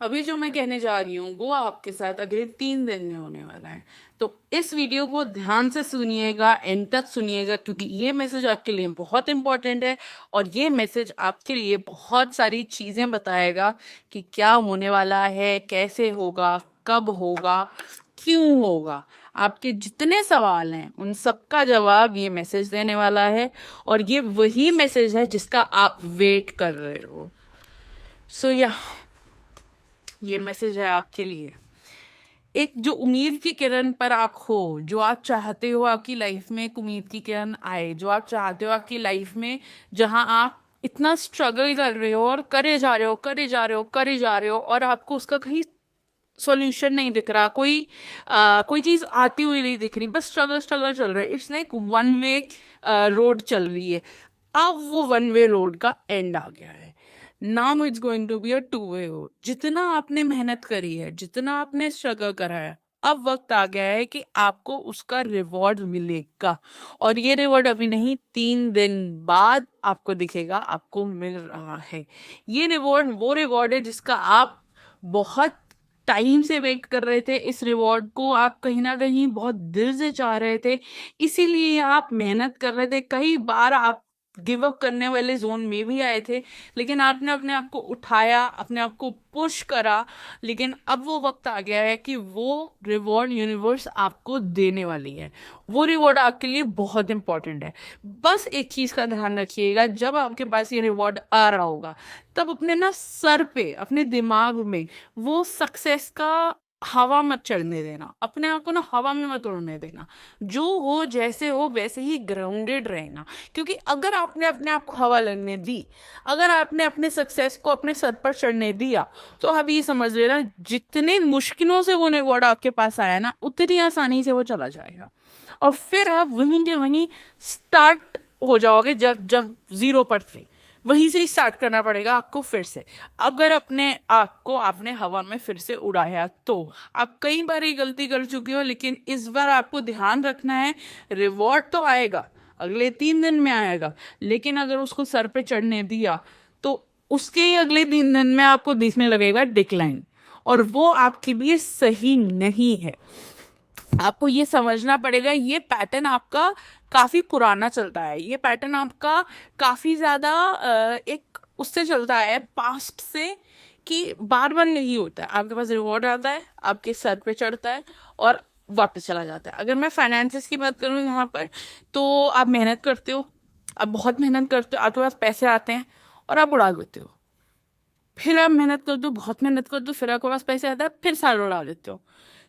अभी जो मैं कहने जा रही हूँ वो आपके साथ अगले 3 दिन में होने वाला है। तो इस वीडियो को ध्यान से सुनिएगा, एंड तक सुनिएगा, क्योंकि ये मैसेज आपके लिए बहुत इंपॉर्टेंट है। और ये मैसेज आपके लिए बहुत सारी चीजें बताएगा कि क्या होने वाला है, कैसे होगा, कब होगा, क्यों होगा। आपके जितने सवाल हैं उन सबका जवाब ये मैसेज देने वाला है। और ये वही मैसेज है जिसका आप वेट कर रहे हो। सो ये मैसेज है आपके लिए। एक जो उम्मीद की किरण पर आप हो, जो आप चाहते हो आपकी लाइफ में एक उम्मीद की किरण आए, जो आप चाहते हो आपकी लाइफ में, जहां आप इतना स्ट्रगल कर रहे हो और करे जा रहे हो, करे जा रहे हो, करे जा रहे हो, और आपको उसका कहीं सॉल्यूशन नहीं दिख रहा, कोई चीज आती हुई नहीं दिख रही, बस स्ट्रगल स्ट्रगल चल रहा है। It's like one way road चल रही है। अब वो वन वे रोड का एंड आ गया है। Now it's going to be a two way road. जितना आपने मेहनत करी है, जितना आपने स्ट्रगल करा है, अब वक्त आ गया है कि आपको उसका रिवॉर्ड मिलेगा। और ये रिवॉर्ड अभी नहीं, 3 दिन बाद आपको दिखेगा, आपको मिल रहा है। ये रिवॉर्ड वो रिवॉर्ड है जिसका आप बहुत टाइम से वेट कर रहे थे। इस रिवॉर्ड को आप कहीं ना कहीं बहुत दिल से चाह रहे थे, इसीलिए आप मेहनत कर रहे थे। कई बार आप गिव अप करने वाले जोन में भी आए थे, लेकिन आपने अपने आप को उठाया, अपने आप को पुश करा। लेकिन अब वो वक्त आ गया है कि वो रिवॉर्ड यूनिवर्स आपको देने वाली है। वो रिवॉर्ड आपके लिए बहुत इंपॉर्टेंट है। बस एक चीज का ध्यान रखिएगा, जब आपके पास ये रिवॉर्ड आ रहा होगा, तब अपने ना सर पे, अपने दिमाग में वो सक्सेस का हवा मत चढ़ने देना। अपने आप को ना हवा में मत उड़ने देना। जो हो, जैसे हो वैसे ही ग्राउंडेड रहना। क्योंकि अगर आपने अपने आप को हवा लगने दी, अगर आपने अपने सक्सेस को अपने सर पर चढ़ने दिया, तो आप ये समझ लेना, जितने मुश्किलों से वो रिवॉर्ड आपके पास आया ना, उतनी आसानी से वो चला जाएगा। और फिर आप वहीं के वहीं स्टार्ट हो जाओगे, जब जब जीरो पर थे, वहीं से ही स्टार्ट करना पड़ेगा आपको फिर से। अगर अपने आप को आपने हवा में फिर से उड़ाया तो आप कई बार ये गलती कर चुके हो, लेकिन इस बार आपको ध्यान रखना है, रिवॉर्ड तो आएगा, अगले 3 दिन में आएगा, लेकिन अगर उसको सर पे चढ़ने दिया तो उसके ही अगले 3 दिन में आपको दिखने लगेगा डिक्लाइन। और वो आपके लिए सही नहीं है। आपको ये समझना पड़ेगा, ये पैटर्न आपका काफी पुराना चलता है। ये पैटर्न आपका काफी ज्यादा एक उससे चलता है, पास्ट से, कि बार बार नहीं होता है। आपके पास रिवॉर्ड आता है, आपके सर पे चढ़ता है और वापस चला जाता है। अगर मैं फाइनेंसिस की बात करूँ यहाँ पर, तो आप मेहनत करते हो, आप बहुत मेहनत करते हो, आपके पास पैसे आते हैं और आप उड़ा देते हो। फिर आप मेहनत कर दो, बहुत मेहनत कर दो, फिर आपके पास पैसे आता है, फिर सारा उड़ा देते हो।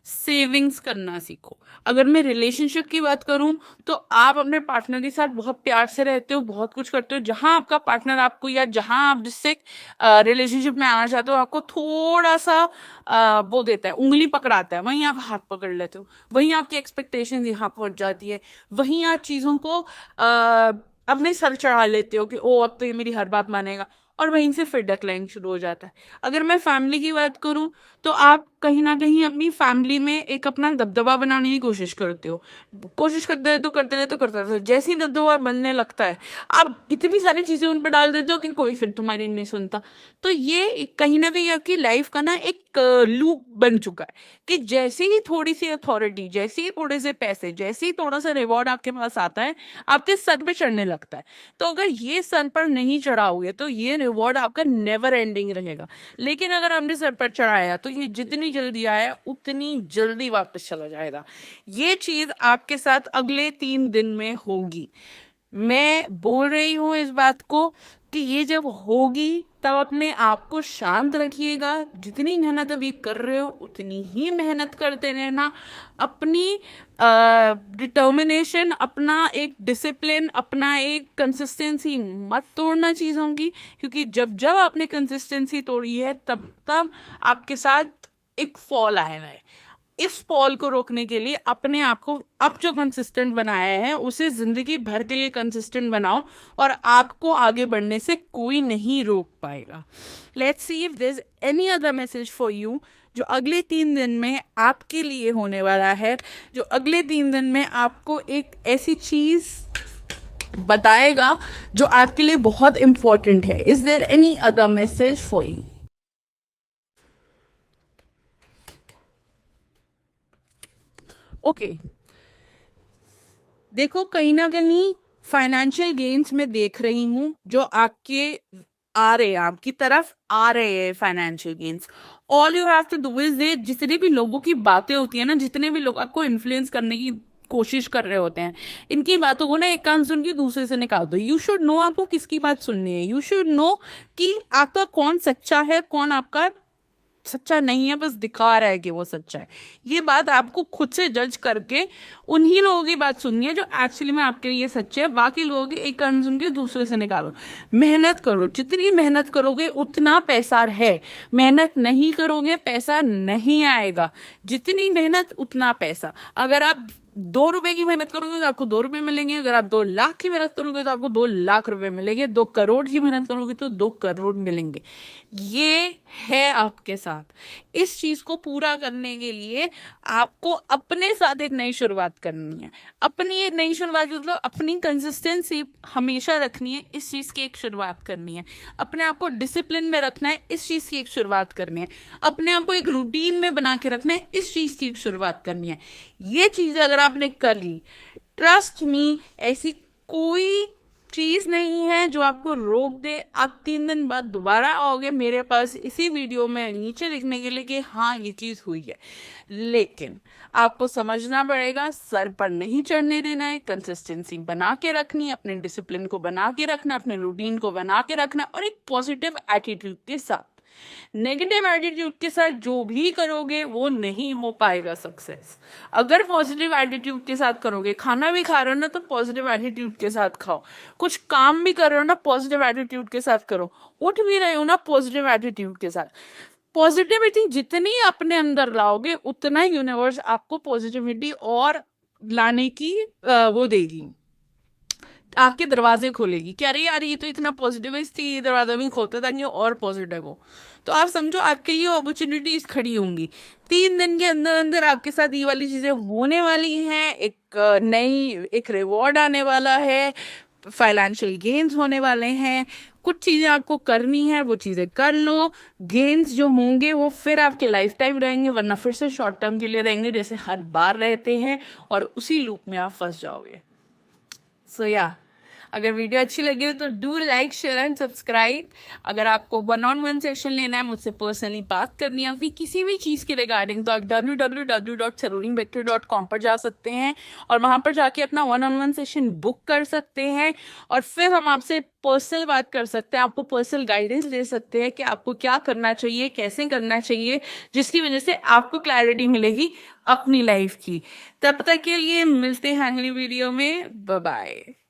सेविंग्स करना सीखो। अगर मैं रिलेशनशिप की बात करूं, तो आप अपने पार्टनर के साथ बहुत प्यार से रहते हो, बहुत कुछ करते हो। जहां आपका पार्टनर आपको, या जहां आप जिससे रिलेशनशिप में आना चाहते हो, आपको थोड़ा सा वो देता है, उंगली पकड़ाता है, वहीं आप हाथ पकड़ लेते हो। वहीं आपकी एक्सपेक्टेशन यहाँ पहुंच जाती है। वहीं आप चीजों को अपने सर चढ़ा लेते हो कि ओ, अब तो ये मेरी हर बात मानेगा, और वहीं से फिर डिक्लाइन शुरू हो जाता है। अगर मैं फैमिली की बात करूं, तो आप कहीं ना कहीं अपनी फैमिली में एक अपना दबदबा बनाने की कोशिश करते हो। कोशिश करते रहे तो करते रहे तो करते रहे, जैसे ही दबदबा बनने लगता है, आप इतनी सारी चीजें उन पर डाल देते हो कि कोई फिर तुम्हारी नहीं सुनता। तो ये कहीं ना कहीं आपकी लाइफ का ना एक लूप बन चुका है, कि जैसे ही थोड़ी सी अथॉरिटी, जैसे ही थोड़े से पैसे, जैसे ही थोड़ा सा रिवॉर्ड आपके पास आता है, आपके सर पे चढ़ने लगता है। तो अगर ये सर पर नहीं चढ़ाओगे, तो ये रिवॉर्ड आपका नेवर एंडिंग रहेगा। लेकिन अगर हमने सर पर चढ़ाया, तो ये जितनी जल्दी आया उतनी जल्दी वापस चला जाएगा। ये चीज आपके साथ अगले 3 दिन में होगी। मैं बोल रही हूँ इस बात को कि ये जब होगी, तब अपने आप को शांत रखिएगा। जितनी मेहनत अभी कर रहे हो उतनी ही मेहनत करते रहना। अपनी डिटर्मिनेशन, अपना एक डिसिप्लिन, अपना एक कंसिस्टेंसी मत तोड़ना चीज़ों की, क्योंकि जब जब आपने कंसिस्टेंसी तोड़ी है, तब तब आपके साथ एक फॉल आया है। इस फॉल को रोकने के लिए अपने आप को अब जो कंसिस्टेंट बनाया है, उसे जिंदगी भर के लिए कंसिस्टेंट बनाओ, और आपको आगे बढ़ने से कोई नहीं रोक पाएगा। Let's see if there is any other message for you, जो अगले 3 दिन में आपके लिए होने वाला है, जो अगले 3 दिन में आपको एक ऐसी चीज बताएगा जो आपके लिए बहुत इंपॉर्टेंट है। Is there any other message for you? Okay, देखो कहीं ना कहीं फाइनेंशियल गेन्स में देख रही हूँ जो आपके आ रहे हैं, आपकी तरफ आ रहे हैं financial gains. All you have to do is they, जितने भी लोगों की बातें होती है ना, जितने भी लोग आपको इन्फ्लुएंस करने की कोशिश कर रहे होते हैं, इनकी बातों को ना एक कान सुन के दूसरे से निकाल दो। यू शुड नो आपको किसकी बात सुननी है। यू शुड नो कि आपका कौन सच्चा है, कौन आपका सच्चा नहीं है, बस दिखा रहा है कि वो सच्चा है। ये बात आपको खुद से जज करके उन्हीं लोगों की बात सुननी है जो एक्चुअली में आपके लिए सच्चे है। बाकी लोगों की एक कान सुन के दूसरे से निकालो। मेहनत करो, जितनी मेहनत करोगे उतना पैसा है। मेहनत नहीं करोगे पैसा नहीं आएगा। जितनी मेहनत उतना पैसा। अगर आप 2 रुपए की मेहनत करोगे तो आपको 2 रुपए मिलेंगे। अगर आप 2 लाख की मेहनत करोगे तो आपको 2 लाख रुपए मिलेंगे। 2 करोड़ की मेहनत करोगे तो 2 करोड़ मिलेंगे। ये है आपके साथ। इस चीज को पूरा करने के लिए आपको अपने साथ एक नई शुरुआत करनी है। अपनी एक नई शुरुआत मतलब अपनी कंसिस्टेंसी हमेशा रखनी है, इस चीज की एक शुरुआत करनी है। अपने आप को डिसिप्लिन में रखना है, इस चीज की एक शुरुआत करनी है। अपने आप को एक रूटीन में बना के रखना है, इस चीज की एक शुरुआत करनी है। ये चीजें अगर आपने कर ली, ट्रस्ट मी, ऐसी कोई चीज नहीं है जो आपको रोक दे। आप 3 दिन बाद दोबारा आओगे मेरे पास इसी वीडियो में नीचे लिखने के लिए कि हाँ ये चीज हुई है। लेकिन आपको समझना पड़ेगा, सर पर नहीं चढ़ने देना है, कंसिस्टेंसी बना के रखनी है, अपने डिसिप्लिन को बना के रखना, अपने रूटीन को बना के रखना, और एक पॉजिटिव एटीट्यूड के साथ। नेगेटिव एटीट्यूड के साथ जो भी करोगे वो नहीं हो पाएगा सक्सेस। अगर पॉजिटिव एटीट्यूड के साथ करोगे, खाना भी खा रहे हो ना तो पॉजिटिव एटीट्यूड के साथ खाओ, कुछ काम भी कर रहे हो ना पॉजिटिव एटीट्यूड के साथ करो, उठ भी रहे हो ना पॉजिटिव एटीट्यूड के साथ। पॉजिटिविटी जितनी अपने अंदर लाओगे उतना ही यूनिवर्स आपको पॉजिटिविटी और लाने की वो देगी, आपके दरवाजे खोलेगी कि अरे यार ये तो इतना पॉजिटिव है, इसलिए ये दरवाजा भी खोलता ताकि और पॉजिटिव हो। तो आप समझो आपके ये अपॉर्चुनिटीज खड़ी होंगी। 3 दिन के अंदर अंदर आपके साथ ये वाली चीजें होने वाली हैं। एक नई एक रिवॉर्ड आने वाला है, फाइनेंशियल गेन्स होने वाले हैं। कुछ चीजें आपको करनी है, वो चीजें कर लो। गेन्स जो होंगे वो फिर आपके लाइफ टाइम रहेंगे, वरना फिर से शॉर्ट टर्म के लिए रहेंगे जैसे हर बार रहते हैं, और उसी लूप में आप फंस जाओगे। सो या अगर वीडियो अच्छी लगी हो तो do like, share and subscribe. अगर आपको 1-on-1 सेशन लेना है, मुझसे पर्सनली बात करनी है फिर किसी भी चीज़ के रिगार्डिंग, तो आप www.saroonbector.com पर जा सकते हैं और वहाँ पर जाके अपना 1-on-1 सेशन बुक कर सकते हैं। और फिर हम आपसे पर्सनल बात कर सकते हैं, आपको पर्सनल गाइडेंस दे सकते हैं कि आपको क्या करना चाहिए, कैसे करना चाहिए, जिसकी वजह से आपको क्लैरिटी मिलेगी अपनी लाइफ की। तब तक के लिए मिलते हैं अगली वीडियो में। Bye bye.